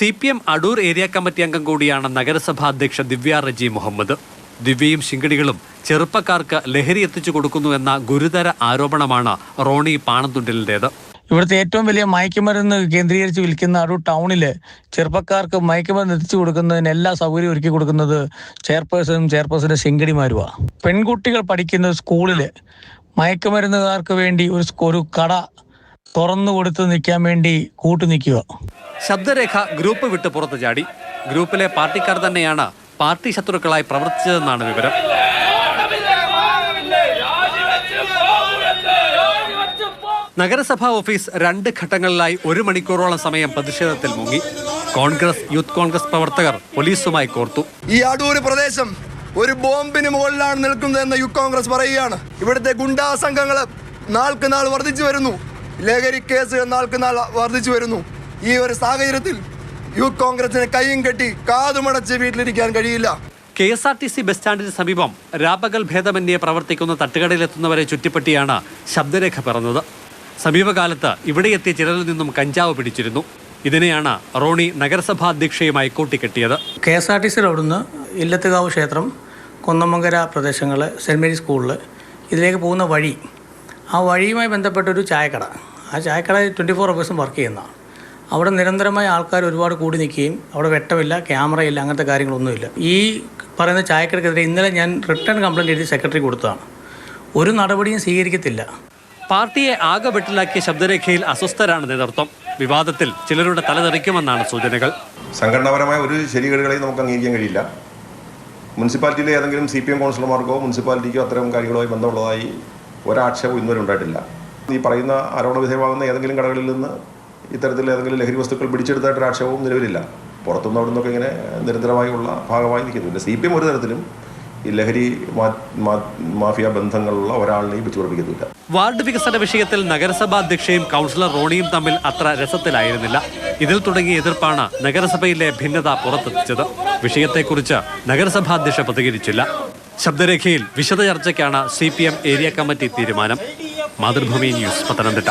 CPM Adoor area committee അംഗം കൂടിയാണ് നഗരസഭാ അധ്യക്ഷ ദിവ്യ റജി മുഹമ്മദ്. ദിവ്യയും ശിങ്കടികളും ചെറുപ്പക്കാർക്ക് ലഹരി എത്തിച്ചു കൊടുക്കുന്നുവെന്ന ഗുരുതര ആരോപണമാണ് റോണി പാണത്തുണ്ടിലിൻ്റേത്. ഇവിടുത്തെ ഏറ്റവും വലിയ മയക്കുമരുന്ന് കേന്ദ്രീകരിച്ച് വിൽക്കുന്ന അടൂർ ടൗണില് ചെറുപ്പക്കാർക്ക് മയക്കുമരുന്ന് എത്തിച്ചു കൊടുക്കുന്നതിന് എല്ലാ സൗകര്യവും ഒരുക്കി കൊടുക്കുന്നത് ചെയർപേഴ്സന്റെ ശിങ്കടിമാരുമാണ്. പെൺകുട്ടികൾ പഠിക്കുന്ന സ്കൂളില് മയക്കുമരുന്നുകാർക്ക് വേണ്ടി ഒരു കട തുറന്നു കൊടുത്ത് നിൽക്കാൻ വേണ്ടി കൂട്ടുനിൽക്കുക. ശബ്ദരേഖ ഗ്രൂപ്പ് വിട്ട് പുറത്തു ചാടി. ഗ്രൂപ്പിലെ പാർട്ടിക്കാർ തന്നെയാണ് പാർട്ടി ശത്രുക്കളായി പ്രവർത്തിച്ചതെന്നാണ് വിവരം. നഗരസഭാ ഓഫീസ് 2 ഘട്ടങ്ങളിലായി 1 മണിക്കൂറോളം സമയം പ്രതിഷേധത്തിൽ മുങ്ങി. കോൺഗ്രസ്, യൂത്ത് കോൺഗ്രസ് പ്രവർത്തകർ പോലീസുമായി കോർത്തു. ഈ അടൂർ പ്രദേശം ഒരു ബോംബിന് മുകളിലാണ് നിൽക്കുന്നതെന്ന് യൂത്ത് കോൺഗ്രസ് പറയുകയാണ്. ഇവിടുത്തെ ഗുണ്ടാ സംഘങ്ങൾ നാൾക്ക് നാൾ വർദ്ധിച്ചു വരുന്നു. ലഹരി കേസുകൾ നാൾക്ക് നാൾ വർദ്ധിച്ചു വരുന്നു. ഈ ഒരു സാഹചര്യത്തിൽ യൂത്ത് കോൺഗ്രസിനെ കൈയും കെട്ടി കാതുമടച്ച് വീട്ടിലിരിക്കാൻ കഴിയില്ല. KSRTC ബസ് സ്റ്റാൻഡിന് സമീപം രാപകൽ ഭേദമന്യേ പ്രവർത്തിക്കുന്ന തട്ടുകടയിലെത്തുന്നവരെ ചുറ്റിപ്പറ്റിയാണ് ശബ്ദരേഖ പിറന്നത്. സമീപകാലത്ത് ഇവിടെ എത്തിയ ചിലരിൽ നിന്നും കഞ്ചാവ് പിടിച്ചിരുന്നു. ഇതിനെയാണ് റോണി നഗരസഭാ അധ്യക്ഷയുമായി കൂട്ടിക്കെട്ടിയത്. KSRTC അവിടുന്ന് ഇല്ലത്തുകാവ് ക്ഷേത്രം, കൊന്നമംഗര പ്രദേശങ്ങൾ, സെൻറ് മേരീസ് സ്കൂളിൽ ഇതിലേക്ക് പോകുന്ന വഴി, ആ വഴിയുമായി ബന്ധപ്പെട്ടൊരു ചായക്കട, ആ ചായക്കട 24 hours വർക്ക് ചെയ്യുന്നതാണ്. അവിടെ നിരന്തരമായ ആൾക്കാർ ഒരുപാട് കൂടി നിൽക്കുകയും അവിടെ വെട്ടമില്ല, ക്യാമറയില്ല, അങ്ങനത്തെ കാര്യങ്ങളൊന്നുമില്ല. ഈ പറയുന്ന ചായക്കടക്കെതിരെ ഇന്നലെ ഞാൻ റിട്ടേൺ കംപ്ലയിൻറ്റ് എഴുതി സെക്രട്ടറി കൊടുത്തതാണ്. ഒരു നടപടിയും സ്വീകരിക്കത്തില്ല. പാർട്ടിയെ ആകെ വെട്ടിലാക്കിയ ശബ്ദരേഖയിൽ അസ്വസ്ഥരാണ് നേതൃത്വം. വിവാദത്തിൽ ചിലരുടെ തലതെറിക്കുമെന്നാണ് സൂചനകൾ. സംഘടനാപരമായ ഒരു ശരികേടുകളെയും നമുക്ക് അംഗീകരിക്കാൻ കഴിയില്ല. മുനിസിപ്പാലിറ്റിയിലെ ഏതെങ്കിലും CPM കൗൺസിലർമാർക്കോ മുനിസിപ്പാലിറ്റിക്കോ അത്തരം കാര്യങ്ങളുമായി ബന്ധമുള്ളതായി ഒരാക്ഷേപവും ഇന്നുവരെ ഉണ്ടായിട്ടില്ല. ഈ പറയുന്ന ആരോപണ വിധേയമാകുന്ന ഏതെങ്കിലും കടകളിൽ നിന്ന് ഇത്തരത്തിൽ ഏതെങ്കിലും ലഹരി വസ്തുക്കൾ പിടിച്ചെടുത്തായിട്ടൊരു ആക്ഷേപവും നിലവിലില്ല. പുറത്തുനിന്ന് അവിടെ നിന്നൊക്കെ ഇങ്ങനെ നിരന്തരമായുള്ള ഭാഗമായി നിൽക്കുന്നില്ല. CPM ഒരു തരത്തിലും ഈ ലഹരി മാഫിയ ബന്ധങ്ങളുള്ള ഒരാളിനെയും പിടിച്ചുറപ്പിക്കുന്നില്ല. വാർഡ് വികസന വിഷയത്തിൽ നഗരസഭാ അധ്യക്ഷയും കൗൺസിലർ റോണിയും തമ്മിൽ അത്ര രസത്തിലായിരുന്നില്ല. ഇതിൽ തുടങ്ങിയ എതിർപ്പാണ് നഗരസഭയിലെ ഭിന്നത പുറത്തെത്തിച്ചത്. വിഷയത്തെക്കുറിച്ച് നഗരസഭാ അധ്യക്ഷ പ്രതികരിച്ചില്ല. ശബ്ദരേഖയിൽ വിശദ ചർച്ചയ്ക്കാണ് CPM ഏരിയ കമ്മിറ്റി തീരുമാനം. മാതൃഭൂമി ന്യൂസ്, പത്തനംതിട്ട.